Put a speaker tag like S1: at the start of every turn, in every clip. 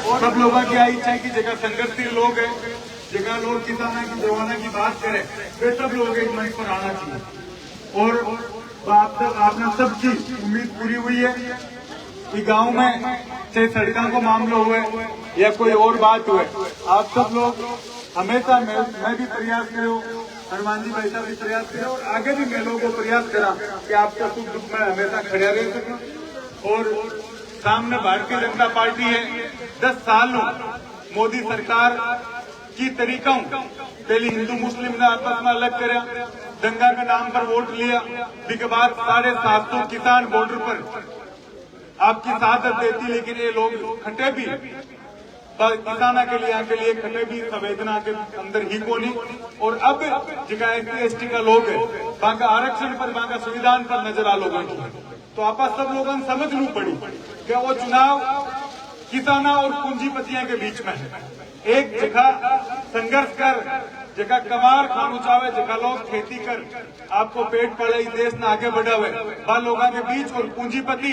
S1: सब लोगों की आई इच्छा है कि जगह संघर्षशील लोग है, जगह लोग किसाना की जवाना की बात करें, वे सब लोग एक मंच पर आना चाहिए। और आपने सबकी उम्मीद पूरी हुई है कि गांव में चाहे सड़कों को मामला हुए या कोई और बात हुए, आप सब लोग हमेशा मैं भी प्रयास करो, हनुमान जी भाई साहब भी प्रयास करो और आगे भी मैं लोगों को प्रयास करा कि आपका सुख दुख में हमेशा खड़ा रह सके। और सामने भारतीय जनता पार्टी है, 10 साल मोदी सरकार की तरीकों पहले हिंदू मुस्लिम ने आपस में अलग करा, दंगा के नाम पर वोट लिया, उसके बाद 750 किसान बॉर्डर पर आपकी साथ देती, लेकिन ये लोग खटे भी किसाना के लिए खटे भी संवेदना के अंदर ही को नहीं। और अब जगह ST का लोग है, वहां का आरक्षण पर, वहां का संविधान पर नजर आ लोगों की, तो आपस सब लोगों ने समझ लू पड़ी कि वो चुनाव किसाना और पूंजीपतियों के बीच में है। एक जगह संघर्ष कर, जगह कमार खानू चावे, जगह लोग खेती कर आपको पेट पड़े, देश ने आगे बढ़ावे, वह लोगों के बीच और पूंजीपति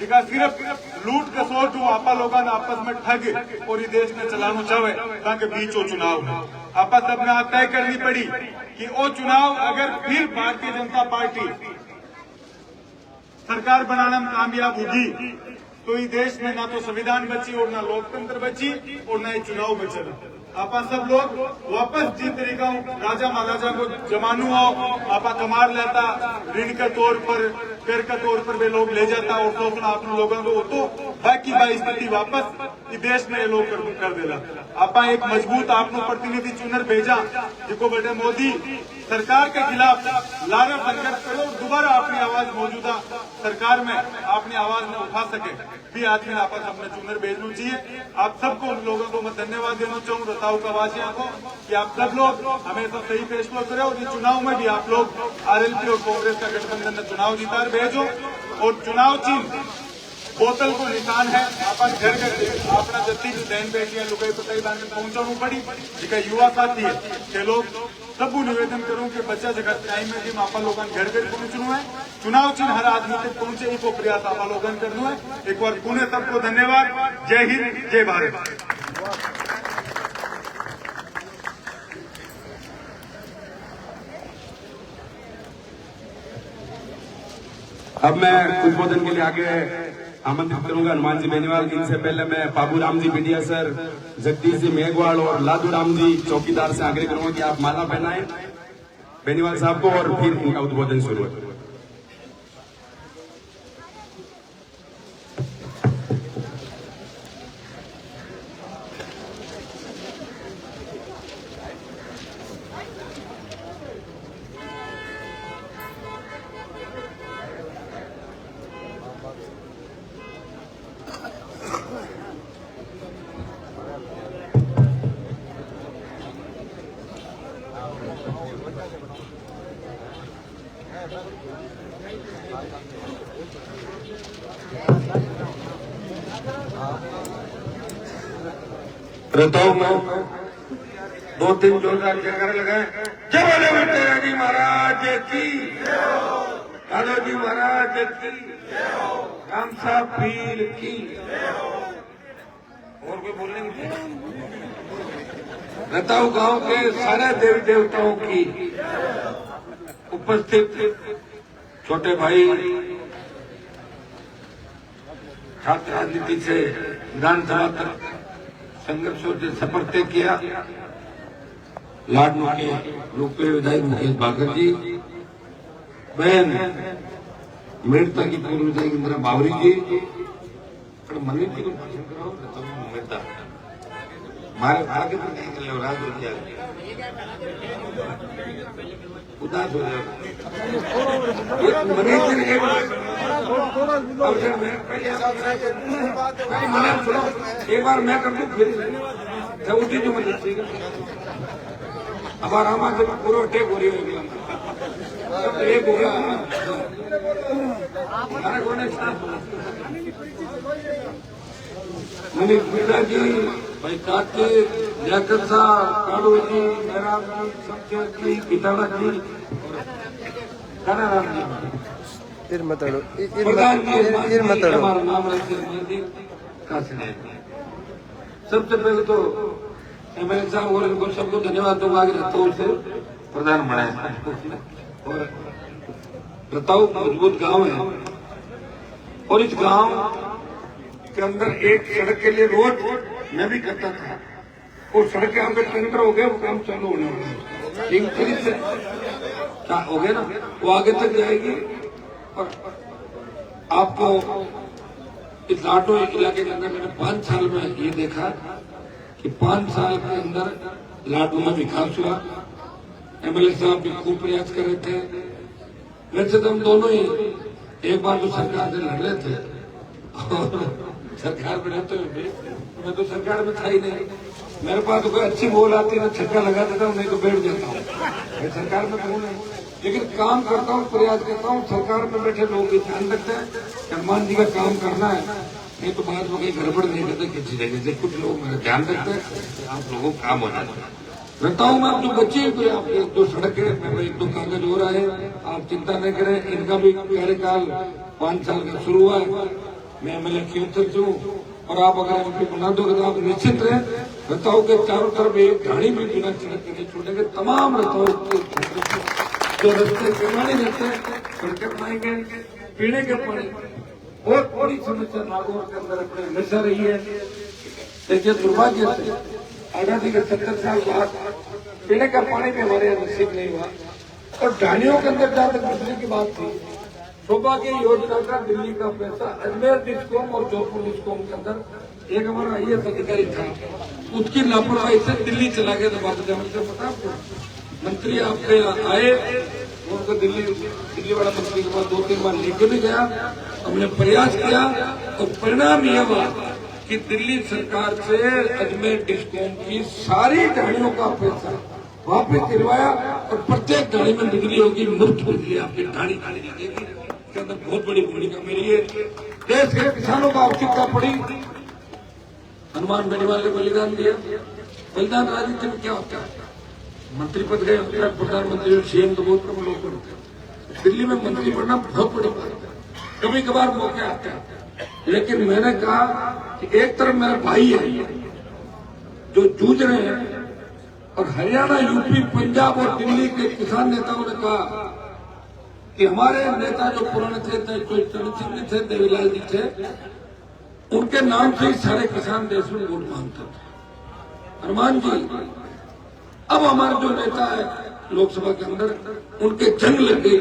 S1: जगह सिर्फ लूट कसोट हुआ, आपा लोगों ने आपस में ठग और ये देश ने चलाना चाहे, वहां के बीच वो चुनाव है। आपा सब ने तय करनी पड़ी कि वो चुनाव अगर फिर भारतीय जनता पार्टी सरकार बनाने में कामयाब होगी तो ये देश में ना तो संविधान बची और ना लोकतंत्र बची और ना ये चुनाव बचेगा। आपा सब लोग वापस जिस तरीका राजा महाराजा को जमानू हो, आपा कमार लेता ऋण के तौर पर, कर के तौर पर वे लोग ले जाता और सोचना आप लोगों को तो बाकी बाई स्थिति वापस देश में ये लोग कर देला। आपा एक मजबूत आपको प्रतिनिधि चुनर भेजा जिसको बड़े मोदी सरकार के खिलाफ लारा संघर्ष करो, दोबारा अपनी आवाज मौजूदा सरकार में अपनी आवाज में उठा सके भी आदमी आपस अपने चुनर भेजना चाहिए। आप सबको उन लोगों को मैं धन्यवाद देना चाहूँ, रताऊ का वासियों को, कि आप सब लोग हमेशा सही फैसला करें और ये चुनाव में भी आप लोग RLP और कांग्रेस का गठबंधन में चुनाव जीता भेजो। और चुनाव चिन्ह बोतल को निशान है, अपन घर के अपना जत्ती की बहन बेटियां लुगाई पताई दान में पहुंचाना पड़ी, जिका युवा साथी है के लोग सबू निवेदन करूं कि बच्चा जगह टाइम में भी आपा लोगों घर घर पहुंचना है, चुनाव चिन्ह हर आदमी तक पहुंचे ही को प्रयास आपा लोगों करना है। एक बार पुणे सबको धन्यवाद। जय हिंद, जय भारत।
S2: अब मैं उद्बोधन के लिए आगे आमंत्रित करूंगा हनुमान जी बेनीवाल। इनसे पहले मैं बाबूराम जी बिडिया सर, जगदीश जी मेघवाल और लादू राम जी चौकीदार से आग्रह करूंगा कि आप माला पहनाएं बेनीवाल साहब को और फिर इनका उद्बोधन शुरू है।
S3: रताऊ में 2-3 जोरदार जयकारा लगाए। जय बोले तेरा जी महाराज की, यादव जी महाराज की, राम साहब पीर की। और कोई बोलने की? रताऊ गांव के सारे देवी देवताओं की उपस्थित छोटे भाई, छात्र राजनीति से विधानसभा तक संघर्षों से सफर तय किया, लाडनू के लोकप्रिय विधायक मुकेश भाकर जी, बहन मेड़ता की पूर्व विधायक इंदिरा बावरी जी, मनी जी को मारे आगे पर नहीं कर लो, राज हो गया उदास हो जाए। मनीष जी ने एक बार मैं कर दूं, फिर उठी जो मनीष जी अब आराम से पूरा टेक हो रही होगी, सब एक हो गया मनीष मीणा जी, भाई कार्तिक, जयकर साहब, कालू जी, मेहराब जी, शमशेर जी, पिताड़ा जी, कानाराम जी, प्रधान जी, हमारा नाम रखते सबसे पहले तो एमएलए साहब और इनको सबको धन्यवाद दूंगा कि रताऊ से प्रधान बनाया और रताऊ मजबूत गांव है और इस गांव के अंदर एक सड़क के लिए रोज मैं भी करता था और सड़क के आगे टेंडर हो गए, वो काम चालू होने वाला है। 30 से हो गया ना, वो आगे तक जाएगी। और आपको इस लाडो इलाके के अंदर मैंने 5 साल में ये देखा कि 5 साल के अंदर लाडो में विकास हुआ। एमएलए साहब भी खूब प्रयास कर रहे थे। वैसे तो हम दोनों ही एक बार तो सरकार से लड़ रहे थे और सरकार में रहते हुए भी मैं तो सरकार में था ही नहीं। मेरे पास तो कोई अच्छी बॉल आती है, छक्का लगा देता हूँ, नहीं तो बैठ जाता हूँ। मैं सरकार में कौन है, लेकिन काम करता हूँ, प्रयास करता हूँ। सरकार में बैठे लोग भी ध्यान रखते हैं कि हनुमान जी का काम करना है, नहीं तो बाद में कहीं गड़बड़ नहीं करते किसी जगह से। कुछ लोग मेरा ध्यान रखते हैं, आप लोगों को काम हो जाता है। बताऊँ मैं आप जो बच्चे कोई आप 1-2 सड़क है, 1-2 कागज हो रहा है, आप चिंता नहीं करें। इनका भी कार्यकाल 5 साल का शुरू हुआ है। मैं एमएलए क्यों से हूँ और आप अगर एमपी बना दोगे तो आप निश्चित रहे रताऊ के चारों तरफ एक गाड़ी भी बिना सड़क के नहीं छोड़ेंगे। तमाम रताऊ जो रस्ते निर्माणी रहते हैं सड़कें बनाएंगे। पीने के पानी बहुत बड़ी समस्या नागौर के अंदर अपने हमेशा रही है। देखिए दुर्भाग्य से आजादी के 70 साल बाद पीने का पानी भी हमारे यहाँ नसीब नहीं हुआ। और ढानियों के अंदर जहाँ तक बिजली की बात थी, सौभाग्य योजना का दिल्ली का पैसा अजमेर डिस्कॉम और जयपुर डिस्कॉम के अंदर एक हमारा IAS अधिकारी था, उसकी लापरवाही से दिल्ली चला गया। तो बाबू जमल से पता आपको, मंत्री आपके आए, उनको दिल्ली वाला मंत्री के पास 2-3 बार लेके भी गया। हमने प्रयास किया और परिणाम यह हुआ कि दिल्ली सरकार से अजमेर डिस्कॉम की सारी ढाणियों का पैसा वापस दिलवाया और प्रत्येक ढाणी में बिजली होगी, मुफ्त बिजली आपकी ढाणी लगेगी। इसके अंदर बहुत बड़ी भूमिका मेरी है। देश के किसानों को आवश्यकता पड़ी, हनुमान बेनीवाल ने बलिदान दिया। बलिदान राजनीति में क्या होता है, मंत्री पद गए, प्रधानमंत्री और CM तो बहुत कम लोग बनते हैं। दिल्ली में मंत्री बनना बहुत बड़ी बात है, कभी कभार मौके आते हैं। लेकिन मैंने कहा कि एक तरफ मेरा भाई है जो जूझ रहे हैं और हरियाणा, यूपी, पंजाब और दिल्ली के किसान नेताओं ने कहा कि हमारे नेता जो पुराने थे, कोई चरण सिंह थे, देवीलाल जी थे, उनके नाम से ही सारे किसान देश में वोट मांगते थे। हनुमान जी अब हमारे जो नेता है लोकसभा के अंदर, उनके जंग लग गई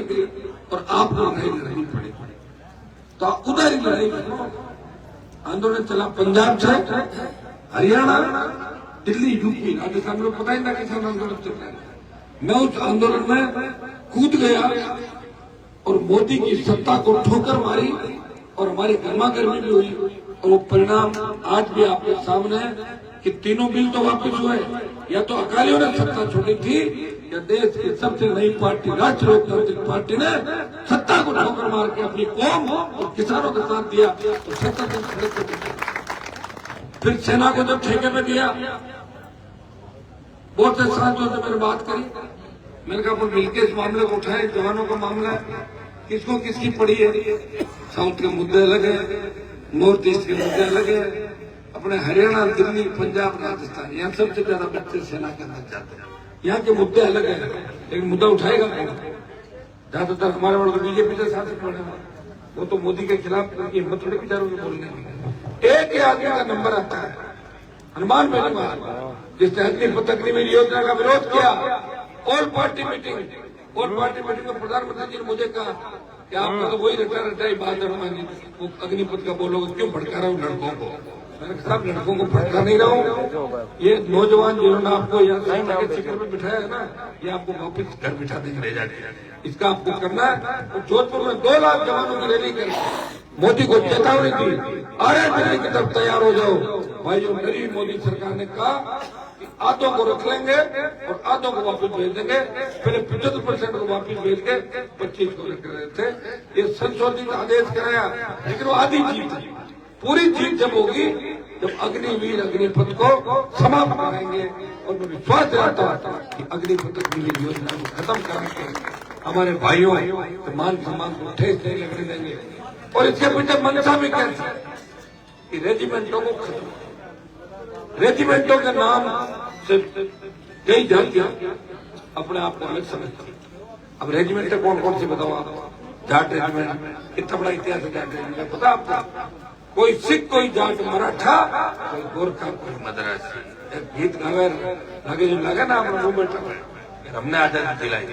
S3: और आपको लड़ाई लड़नी पड़ी। तो उधर ही लड़ाई आंदोलन चला, पंजाब से हरियाणा, दिल्ली, यूपी, राजस्थान में पता ही ना किसान आंदोलन चल रहा है। मैं उस आंदोलन में कूद गया और मोदी की सत्ता को ठोकर मारी और हमारी गर्मा गर्मी भी हुई। और वो परिणाम आज भी आपके सामने है कि तीनों बिल तो वापस हुए। या तो अकालियों ने सत्ता छोड़ी थी या देश की सबसे नई पार्टी राष्ट्रीय लोकतांत्रिक पार्टी ने सत्ता को ठोकर मार के अपनी कौम और किसानों के साथ दिया तो 70 दिन खड़े कर दिया। फिर सेना को जब ठेके में दिया, बहुत से साथियों से मैंने बात करी, मैंने कहा मिलकर इस मामले को उठाए। जवानों का मामला है, किसको किसकी पड़ी है। साउथ के मुद्दे अलग है, नॉर्थ ईस्ट के मुद्दे अलग है, अपने हरियाणा, दिल्ली, पंजाब, राजस्थान, यहाँ सबसे ज्यादा बच्चे सेना के अंदर जाते हैं। यहाँ के मुद्दे अलग है, लेकिन मुद्दा उठाएगा कौन? ज्यादातर हमारे वालों को बीजेपी से शासित होने वाले, वो तो मोदी के खिलाफ हिम्मत थोड़ी विचारों में बोलने की। एक ही आदमी का नंबर आता है, हनुमान बेनीवाल, जिसने अग्नि मेरी योजना का विरोध किया। ऑल पार्टी मीटिंग में प्रधानमंत्री जी ने मुझे कहा कि आपका तो वही रटा ही बात है, वो अग्निपथ का बोलोगे, क्यों भड़का रहा हूँ लड़कों को। मैंने कहा साहब लड़कों को भड़का नहीं रहा हूँ, ये नौजवान जिन्होंने आपको यहाँ शिखर में बिठाया है ना, ये आपको वापिस घर बिठा देंगे ले जाके। इसका आपको करना है। तो जोधपुर में 2 लाख जवानों की रैली करी, मोदी को चेतावनी दी, अरे दिल्ली की तरफ तैयार हो जाओ भाई। जो मेरी मोदी सरकार ने कहा आधों को रख लेंगे और आधों को वापस भेज देंगे। पहले 75% को वापस भेज के 25 को रख रहे थे। ये संशोधित आदेश कराया, लेकिन वो आधी जीत, पूरी जीत जब होगी जब अग्निवीर अग्निपथ को समाप्त कराएंगे। और मैं विश्वास दिलाता हूं कि अग्निपथ अग्निवीर योजना को खत्म कराएंगे। हमारे भाइयों तो मान सम्मान को ठेस नहीं लगने देंगे। और इसके पीछे मंशा भी कैसे कि रेजिमेंटों को खत्म, रेजिमेंटों के नाम से कई जातियां अपने आप को अलग समझती हैं। अब रेजिमेंट कौन कौन से बताओ आप? जाट रेजिमेंट, कितना बड़ा इतिहास है जाट रेजिमेंट, पता आपको? कोई सिख, कोई जाट मराठा, कोई गोरखा, कोई मद्रासी। एक गीत गावे लगे जो लगे ना अपना मुंह बैठा है, हमने आजादी दिलाई।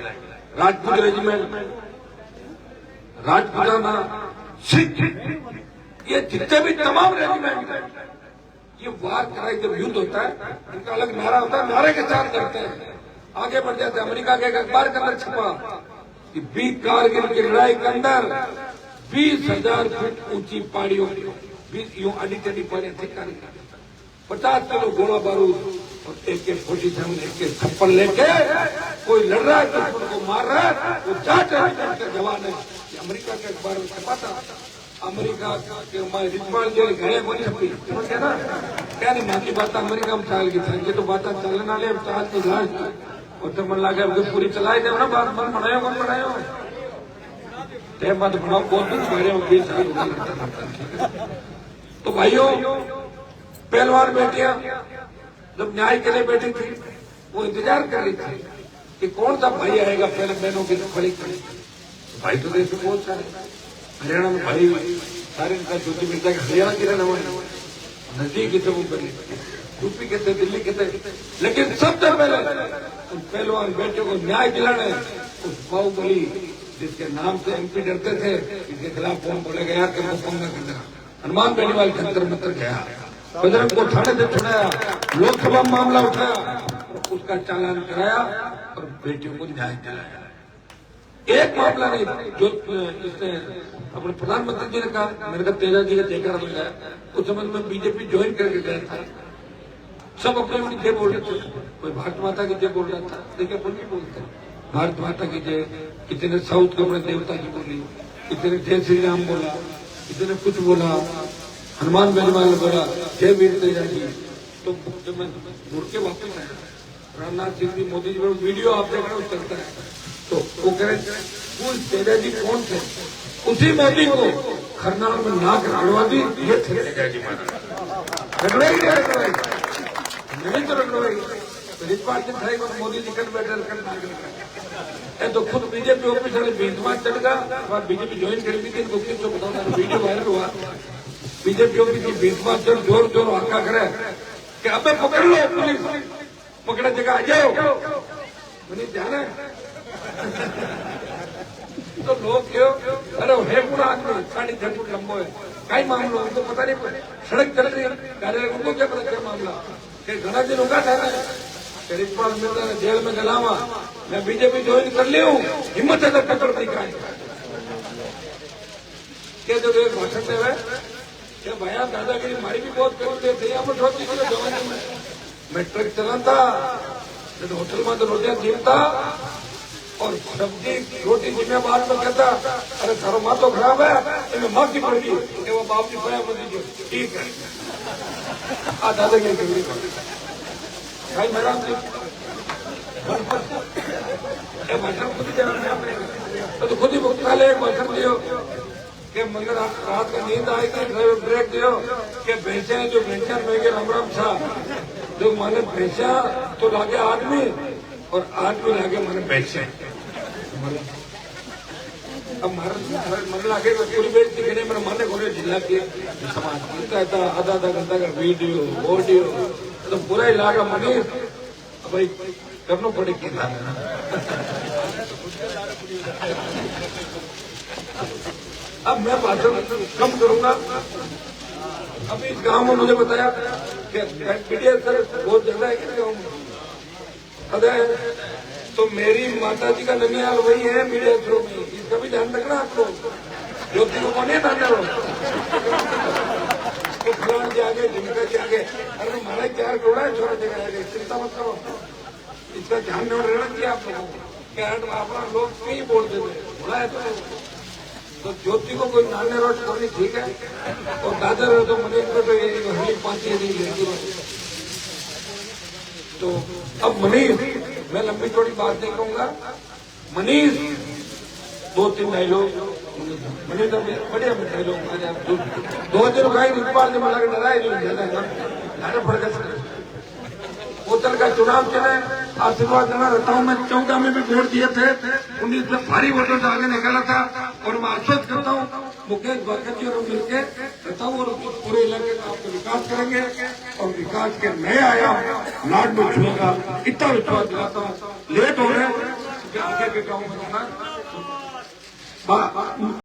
S3: राजपूत रेजिमेंट, राजपूताना, सिख, ये जितने भी तमाम रेजिमेंट हैं, ये वार कराई जब युद्ध होता है, इनका अलग नारा होता है, नारे के साथ करते हैं, आगे बढ़ जाते हैं। अमेरिका के एक अखबार के अंदर छपा कि 20 कारगिल की लड़ाई के अंदर 20,000 फीट ऊंची पहाड़ियों, 20 यूं अड़ी चढ़ी पहाड़ियां थी, 50 किलो गोला बारूद और AK-47, AK-56 लेके कोई लड़ रहा है, दुश्मन को मार रहा है, वो जाट रेजिमेंट का जवान है। ये अमेरिका के अखबार में छपा था। अमेरिका के रिजवाल जेल गए को छपी, समझ गया ना? क्या नहीं बाकी बात अमेरिका में चाल की था, ये तो बात चलने वाले चाल की घास और तो मन लगे अब पूरी चलाई दे ना, बात मन बनायो कौन बनायो टाइम मत बनाओ, कौन कुछ मेरे 20 साल हो गए। तो भाइयों, पहलवान बेटियां जब न्याय के लिए बैठी थी, वो इंतजार कर रही थी कि कौन सा भाई आएगा पहले बहनों की खड़ी खड़ी। भाई तो देश में बहुत सारे, हरियाणा में भाई सारे ज्योति मिर्जा के हरियाणा की रहने वाले, नजदीक के थे, वो यूपी के थे, दिल्ली के थे, लेकिन सबसे पहले उन पहलवान बेटियों को न्याय दिलाने उस बाहुबली जिसके नाम से MP डरते थे, इसके खिलाफ कौन बोलेगा यार कि वो पंगा कर देगा, हनुमान बेनीवाल के अंतर मंत्र गया, बजरंग को थाने से छुड़ाया, लोकसभा मामला उठाया, उसका चालान कराया और बेटियों को न्याय दिलाया। एक मामला नहीं जो इसने अपने प्रधानमंत्री जी ने कहा, मेरे को तेजा जी का टेकर मिल गया, उस समय में बीजेपी ज्वाइन करके गया था, सब अपने अपनी जय बोल रहे थे, कोई भारत माता की जय बोल रहा था, देखिए अपन नहीं बोलते भारत माता की जय, किसी ने साउथ के अपने देवता की बोली, किसी ने जय श्री राम बोला, किसी ने कुछ बोला, हनुमान बेनीवाल ने बोला जय वीर तेजा जी। तो जब मैं मुड़ के वापस आया, रामनाथ सिंह जी, मोदी जी, वीडियो आप देख रहे हो चलता है, तो वो कह रहे वो तेजा जी कौन थे? उसी मोदी को खरनाल में नाक रगड़वा दी, ये थे तेजा जी महाराज। रगड़वाई नहीं तो रगड़वाई, रिजवाल जी था, मोदी जी कर बैठे कर, तो खुद बीजेपी ऑफिसर बेंचमार्क चलेगा, बीजेपी ज्वाइन करेगी थी, इनको किसको बताऊंगा, वीडियो वायरल हुआ, बीजेपी ऑफिस बेंचमार्क चल जोर जोर हक्का करे कि अब पकड़ लो, पुलिस पकड़े जगह आ जाओ, मुझे जाना तो लोग क्यों, अरे है पूरा आदमी 6.5 फुट लंबो है, कई मामला उनको पता नहीं, सड़क चल रही है, कार्यालय उनको क्या पता क्या मामला, घना दिन होगा ठहरा रिजवाल मिर्जा ने जेल में गलावा, मैं बीजेपी ज्वाइन कर ली हूँ, हिम्मत है तो पकड़ नहीं का जब एक भाषण दे रहे क्या भैया दादागिरी हमारी भी बहुत करते थे, होती थी जमाने में, मैं ट्रक चलाता, होटल में तो रोटियां जीवता और सब्जी रोटी जिम्मे बाद में कहता, अरे थारो माँ तो खराब है, इन्हें माँ की पड़ती है, वो बाप जी पाया मुझे ठीक है, दादागिरी भाई मेरा भाषण खुद ही तो खुद ही मुख्तालय एक भाषण दियो कि मगर रात का नींद आएगी, ड्राइवर ब्रेक दियो कि भैंसा जो भैंसा मेगे राम साहब जो माने भैंसा तो लागे आदमी और आदमी लागे माने भैंसा। अब मन लागे पूरी बेच दिखने मेरे माने घोड़े जिला के समाज की आधा घंटा का वीडियो ऑडियो तो पूरा इलाका मनीष भाई करना पड़ेगी। अब मैं भाषण कम करूंगा। अभी इस गांव में मुझे बताया कि मीडिया सर बहुत ज्यादा है कि अरे तो मेरी माता जी का ननियाल वही है मीडिया थ्रू में, इसका भी ध्यान रखना आपको, ज्योति को कौन है नाना तो फलान जी आगे जिनका जी आगे, अरे हमारा 4 करोड़ है छोटा जगह आगे, चिंता मत करो, इसका ध्यान में रहना चाहिए आप लोगों को क्या अपना लोग कहीं बोल देते बोला है तो ज्योति को कोई नाने रोज बोलनी ठीक है और दादर तो मनीष को तो ये हली 5 नहीं लेती। तो अब मनीष, मैं लंबी चौड़ी बात नहीं कहूंगा, मनीष 2-3 डायलॉग मनीष बढ़िया डायलॉग 2 दिन खाई रिजवाल ने मला डराए जो ज्यादा पड़ गया बोतल का चुनाव चले, आशीर्वाद देना रहता हूँ। मैं 14 में भी वोट दिए थे, 19 में भारी वोटों से आगे निकाला था और मैं आश्वस्त करता हूँ मुकेश भाकर जी और मिलकर रहता हूँ और पूरे इलाके का आपको विकास करेंगे और विकास के नए आयाम लाड में छूएगा, इतना विश्वास दिलाता हूँ। लेट हो रहे आगे के गाँव में